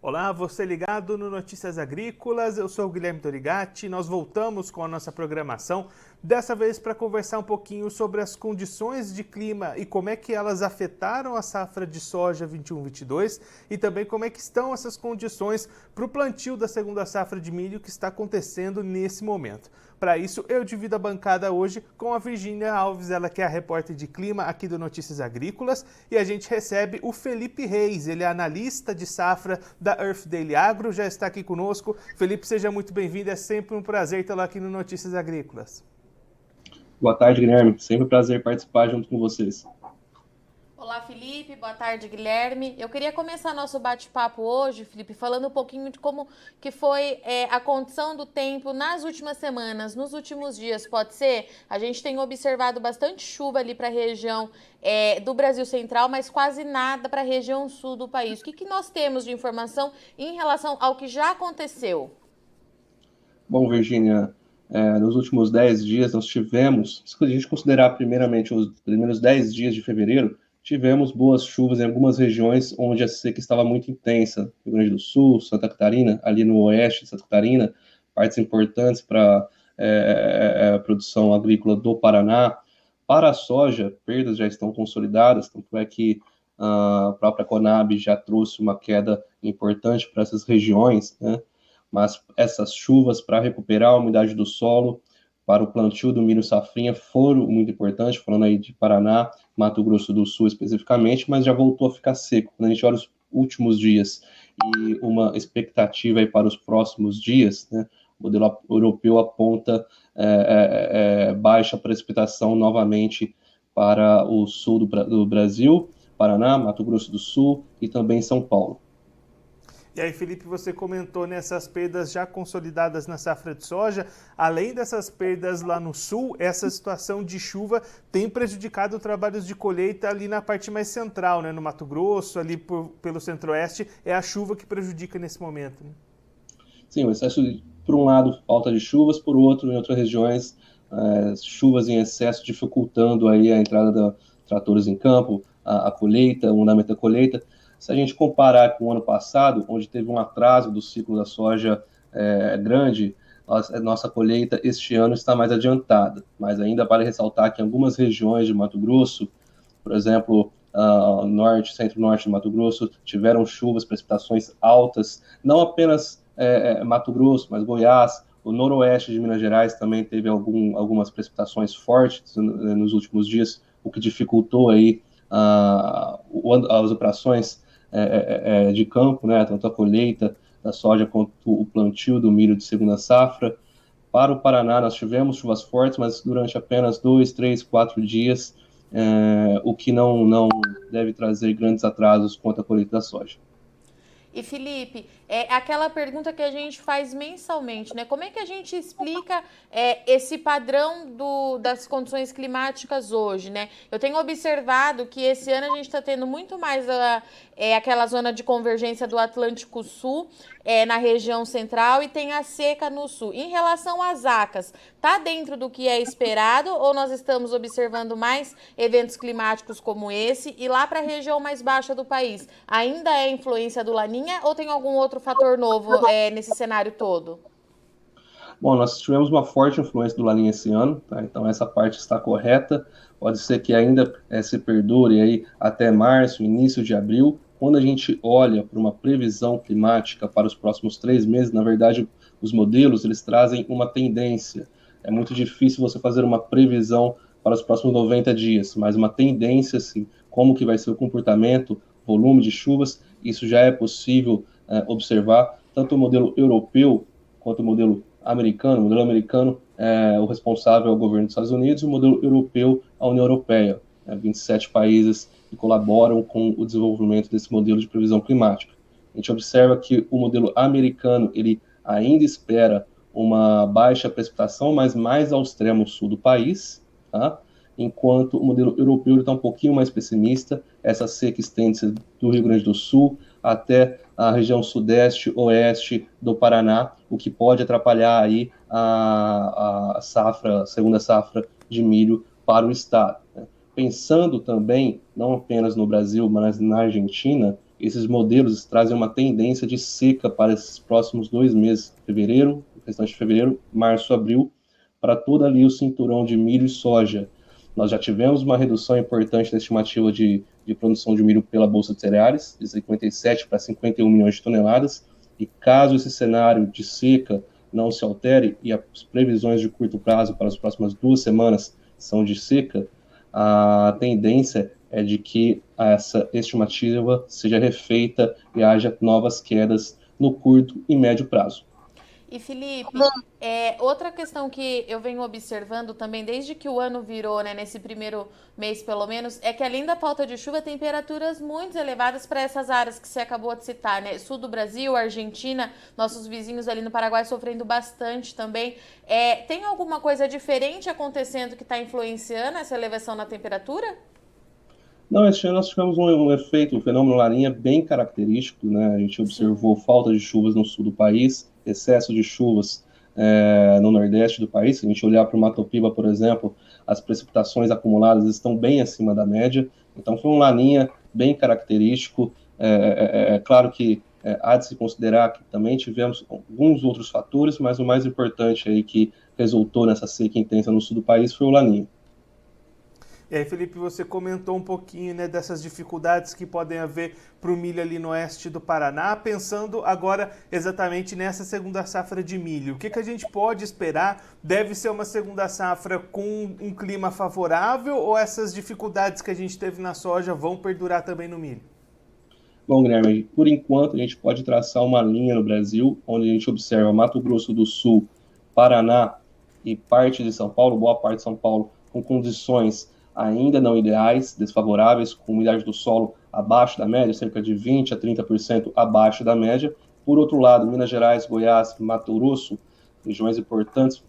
Olá, você ligado no Notícias Agrícolas, eu sou o Guilherme Dorigatti, nós voltamos com a nossa programação, dessa vez para conversar um pouquinho sobre as condições de clima e como é que elas afetaram a safra de soja 21-22 e também como é que estão essas condições para o plantio da segunda safra de milho que está acontecendo nesse momento. Para isso, eu divido a bancada hoje com a Virgínia Alves, ela que é a repórter de clima aqui do Notícias Agrícolas, e a gente recebe o Felipe Reis, ele é analista de safra da Earth Daily Agro, já está aqui conosco. Felipe, seja muito bem-vindo, é sempre um prazer tê-lo aqui no Notícias Agrícolas. Boa tarde, Guilherme. Sempre um prazer participar junto com vocês. Olá, Felipe. Boa tarde, Guilherme. Eu queria começar nosso bate-papo hoje, Felipe, falando um pouquinho de como que foi a condição do tempo nas últimas semanas, nos últimos dias, pode ser? A gente tem observado bastante chuva ali para a região do Brasil Central, mas quase nada para a região sul do país. O que nós temos de informação em relação ao que já aconteceu? Bom, Virgínia, nos últimos 10 dias nós tivemos, se a gente considerar primeiramente os primeiros 10 dias de fevereiro, tivemos boas chuvas em algumas regiões onde a seca estava muito intensa. Rio Grande do Sul, Santa Catarina, ali no oeste de Santa Catarina, partes importantes para a produção agrícola do Paraná. Para a soja, perdas já estão consolidadas, tanto é que a própria Conab já trouxe uma queda importante para essas regiões, né? Mas essas chuvas para recuperar a umidade do solo, para o plantio do milho safrinha, foram muito importantes, falando aí de Paraná, Mato Grosso do Sul especificamente, mas já voltou a ficar seco. Quando a gente olha os últimos dias e uma expectativa aí para os próximos dias, né, o modelo europeu aponta baixa precipitação novamente para o sul do Brasil, Paraná, Mato Grosso do Sul e também São Paulo. E aí, Felipe, você comentou nessas perdas já consolidadas na safra de soja. Além dessas perdas lá no sul, essa situação de chuva tem prejudicado trabalhos de colheita ali na parte mais central, né? No Mato Grosso, ali pelo centro-oeste, é a chuva que prejudica nesse momento, né? Sim, o excesso, por um lado, falta de chuvas, por outro, em outras regiões, chuvas em excesso dificultando aí a entrada de tratores em campo, a colheita, o andamento da colheita. Se a gente comparar com o ano passado, onde teve um atraso do ciclo da soja grande, nossa colheita este ano está mais adiantada, mas ainda vale ressaltar que em algumas regiões de Mato Grosso, por exemplo, norte, centro-norte de Mato Grosso, tiveram chuvas, precipitações altas, não apenas Mato Grosso, mas Goiás, o noroeste de Minas Gerais também teve algumas precipitações fortes nos últimos dias, o que dificultou aí as operações de campo, né, tanto a colheita da soja quanto o plantio do milho de segunda safra. Para o Paraná, nós tivemos chuvas fortes, mas durante apenas 2, 3, 4 dias, o que não deve trazer grandes atrasos quanto à colheita da soja. E Felipe, é aquela pergunta que a gente faz mensalmente, né? Como é que a gente explica esse padrão das condições climáticas hoje, né? Eu tenho observado que esse ano a gente está tendo muito mais aquela zona de convergência do Atlântico Sul na região central e tem a seca no sul. Em relação às acas, está dentro do que é esperado ou nós estamos observando mais eventos climáticos como esse? E lá para a região mais baixa do país, ainda é influência do Laninha ou tem algum outro fator novo nesse cenário todo? Bom, nós tivemos uma forte influência do Laninha esse ano, tá? Então essa parte está correta. Pode ser que ainda se perdure aí até março, início de abril. Quando a gente olha para uma previsão climática para os próximos 3 meses, na verdade, os modelos eles trazem uma tendência. É muito difícil você fazer uma previsão para os próximos 90 dias, mas uma tendência, assim, como que vai ser o comportamento, volume de chuvas, isso já é possível observar. Tanto o modelo europeu quanto o modelo americano. O modelo americano o responsável é o governo dos Estados Unidos, o modelo europeu a União Europeia. 27 países que colaboram com o desenvolvimento desse modelo de previsão climática. A gente observa que o modelo americano ele ainda espera uma baixa precipitação, mas mais ao extremo sul do país, tá? Enquanto o modelo europeu está um pouquinho mais pessimista. Essa seca estende-se do Rio Grande do Sul até a região sudeste, oeste do Paraná, o que pode atrapalhar aí a segunda safra de milho para o estado, né? Pensando também, não apenas no Brasil, mas na Argentina, esses modelos trazem uma tendência de seca para esses próximos 2 meses, fevereiro, restante de fevereiro, março, abril, para todo ali o cinturão de milho e soja. Nós já tivemos uma redução importante da estimativa de produção de milho pela Bolsa de Cereais, de 57 para 51 milhões de toneladas, e caso esse cenário de seca não se altere, e as previsões de curto prazo para as próximas 2 semanas são de seca, a tendência é de que essa estimativa seja refeita e haja novas quedas no curto e médio prazo. E Felipe, outra questão que eu venho observando também desde que o ano virou, né, nesse primeiro mês pelo menos, é que além da falta de chuva, temperaturas muito elevadas para essas áreas que você acabou de citar, né? Sul do Brasil, Argentina, nossos vizinhos ali no Paraguai sofrendo bastante também. Tem alguma coisa diferente acontecendo que está influenciando essa elevação na temperatura? Não, este ano nós tivemos um efeito, um fenômeno Laninha bem característico, né? A gente observou falta de chuvas no sul do país, excesso de chuvas no nordeste do país. Se a gente olhar para o Mato Piba, por exemplo, as precipitações acumuladas estão bem acima da média. Então foi um Laninha bem característico. Claro que há de se considerar que também tivemos alguns outros fatores, mas o mais importante aí que resultou nessa seca intensa no sul do país foi o Laninha. E aí, Felipe, você comentou um pouquinho, né, dessas dificuldades que podem haver para o milho ali no oeste do Paraná, pensando agora exatamente nessa segunda safra de milho. O que a gente pode esperar? Deve ser uma segunda safra com um clima favorável ou essas dificuldades que a gente teve na soja vão perdurar também no milho? Bom, Guilherme, por enquanto a gente pode traçar uma linha no Brasil, onde a gente observa Mato Grosso do Sul, Paraná e parte de São Paulo, boa parte de São Paulo, com condições ainda não ideais, desfavoráveis, com umidade do solo abaixo da média, cerca de 20% a 30% abaixo da média. Por outro lado, Minas Gerais, Goiás, Mato Grosso, regiões importantes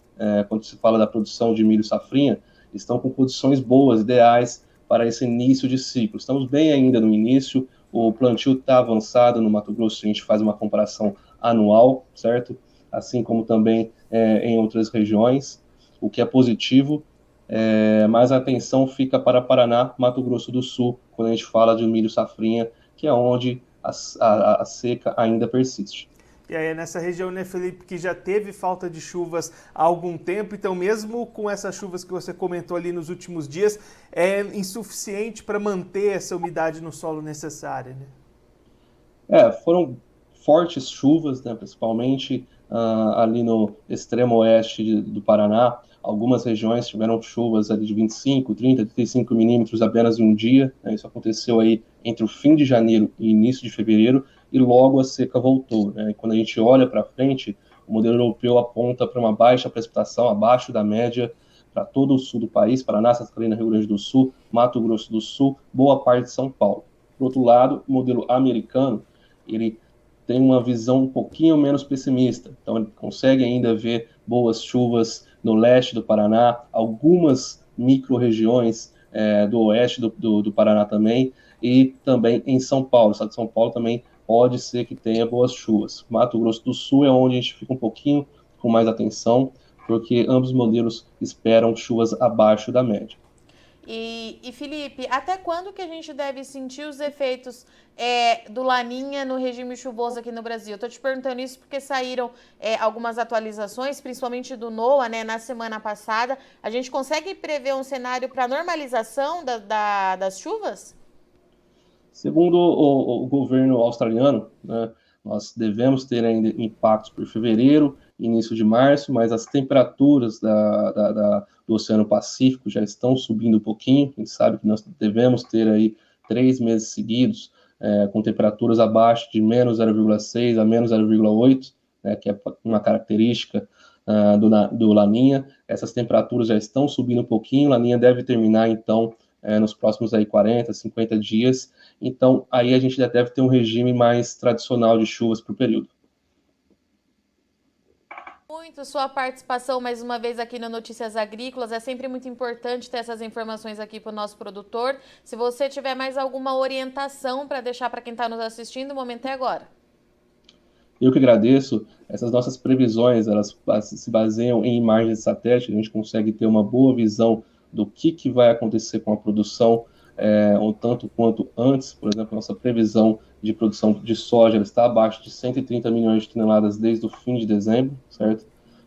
quando se fala da produção de milho safrinha, estão com condições boas, ideais para esse início de ciclo. Estamos bem ainda no início, o plantio está avançado no Mato Grosso, a gente faz uma comparação anual, certo? Assim como também em outras regiões, o que é positivo. Mas a atenção fica para Paraná, Mato Grosso do Sul, quando a gente fala de milho safrinha, que é onde a seca ainda persiste. E aí é nessa região, né, Felipe, que já teve falta de chuvas há algum tempo, então mesmo com essas chuvas que você comentou ali nos últimos dias, é insuficiente para manter essa umidade no solo necessária, né? Foram fortes chuvas, né, principalmente ali no extremo oeste do Paraná. Algumas regiões tiveram chuvas ali de 25, 30, 35 milímetros apenas em um dia. Né? Isso aconteceu aí entre o fim de janeiro e início de fevereiro, e logo a seca voltou. Né? E quando a gente olha para frente, o modelo europeu aponta para uma baixa precipitação, abaixo da média, para todo o sul do país, Paraná, Santa Catarina, Rio Grande do Sul, Mato Grosso do Sul, boa parte de São Paulo. Por outro lado, o modelo americano, ele tem uma visão um pouquinho menos pessimista, então ele consegue ainda ver boas chuvas no leste do Paraná, algumas micro-regiões do oeste do Paraná também, e também em São Paulo. O estado de São Paulo também pode ser que tenha boas chuvas. Mato Grosso do Sul é onde a gente fica um pouquinho com mais atenção, porque ambos modelos esperam chuvas abaixo da média. E Felipe, até quando que a gente deve sentir os efeitos do Laninha no regime chuvoso aqui no Brasil? Eu tô te perguntando isso porque saíram algumas atualizações, principalmente do NOAA, né, na semana passada. A gente consegue prever um cenário para normalização das chuvas? Segundo o governo australiano, né, nós devemos ter ainda impactos por fevereiro, início de março, mas as temperaturas do Oceano Pacífico já estão subindo um pouquinho. A gente sabe que nós devemos ter aí 3 meses seguidos com temperaturas abaixo de menos 0,6 a menos 0,8, né, que é uma característica do Laninha. Essas temperaturas já estão subindo um pouquinho. Laninha deve terminar, então, nos próximos aí 40, 50 dias. Então, aí a gente já deve ter um regime mais tradicional de chuvas para o período. Muito sua participação mais uma vez aqui no Notícias Agrícolas. É sempre muito importante ter essas informações aqui para o nosso produtor. Se você tiver mais alguma orientação para deixar para quem está nos assistindo, o momento é agora. Eu que agradeço. Essas nossas previsões, elas se baseiam em imagens de satélite. A gente consegue ter uma boa visão do que vai acontecer com a produção um tanto quanto antes. Por exemplo, nossa previsão de produção de soja está abaixo de 130 milhões de toneladas desde o fim de dezembro, certo?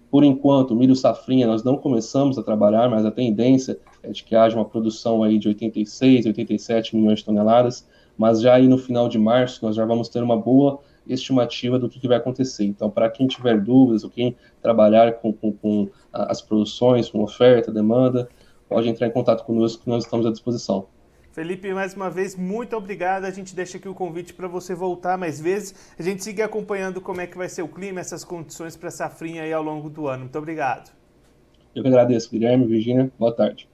Por enquanto, milho safrinha nós não começamos a trabalhar, mas a tendência é de que haja uma produção aí de 86, 87 milhões de toneladas, mas já aí no final de março nós já vamos ter uma boa estimativa do que vai acontecer. Então, para quem tiver dúvidas ou quem trabalhar com as produções, com oferta, demanda, pode entrar em contato conosco que nós estamos à disposição. Felipe, mais uma vez, muito obrigado. A gente deixa aqui o convite para você voltar mais vezes. A gente siga acompanhando como é que vai ser o clima, essas condições para a safrinha aí ao longo do ano. Muito obrigado. Eu que agradeço, Guilherme, Virgínia. Boa tarde.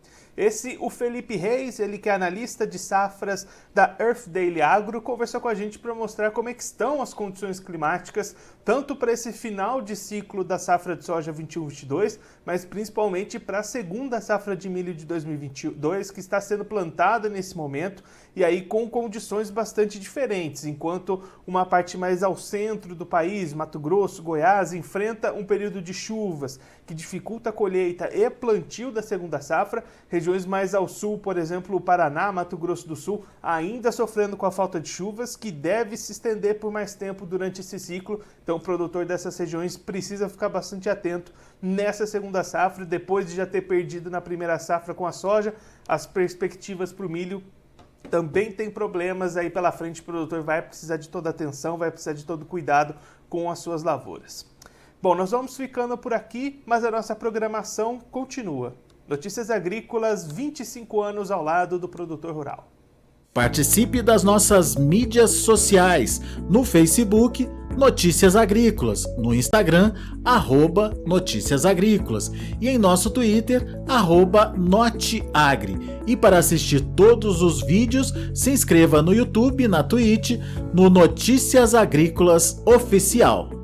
O Felipe Reis, ele que é analista de safras da Earth Daily Agro, conversou com a gente para mostrar como é que estão as condições climáticas, tanto para esse final de ciclo da safra de soja 21-22, mas principalmente para a segunda safra de milho de 2022, que está sendo plantada nesse momento, e aí com condições bastante diferentes, enquanto uma parte mais ao centro do país, Mato Grosso, Goiás, enfrenta um período de chuvas que dificulta a colheita e plantio da segunda safra. Regiões mais ao sul, por exemplo, o Paraná, Mato Grosso do Sul, ainda sofrendo com a falta de chuvas, que deve se estender por mais tempo durante esse ciclo. Então o produtor dessas regiões precisa ficar bastante atento nessa segunda safra, depois de já ter perdido na primeira safra com a soja. As perspectivas para o milho também tem problemas aí pela frente. O produtor vai precisar de toda atenção, vai precisar de todo cuidado com as suas lavouras. Bom, nós vamos ficando por aqui, mas a nossa programação continua. Notícias Agrícolas, 25 anos ao lado do produtor rural. Participe das nossas mídias sociais, no Facebook, Notícias Agrícolas, no Instagram, @Notícias Agrícolas e em nosso Twitter, @Noteagri. E para assistir todos os vídeos, se inscreva no YouTube, na Twitch, no Notícias Agrícolas Oficial.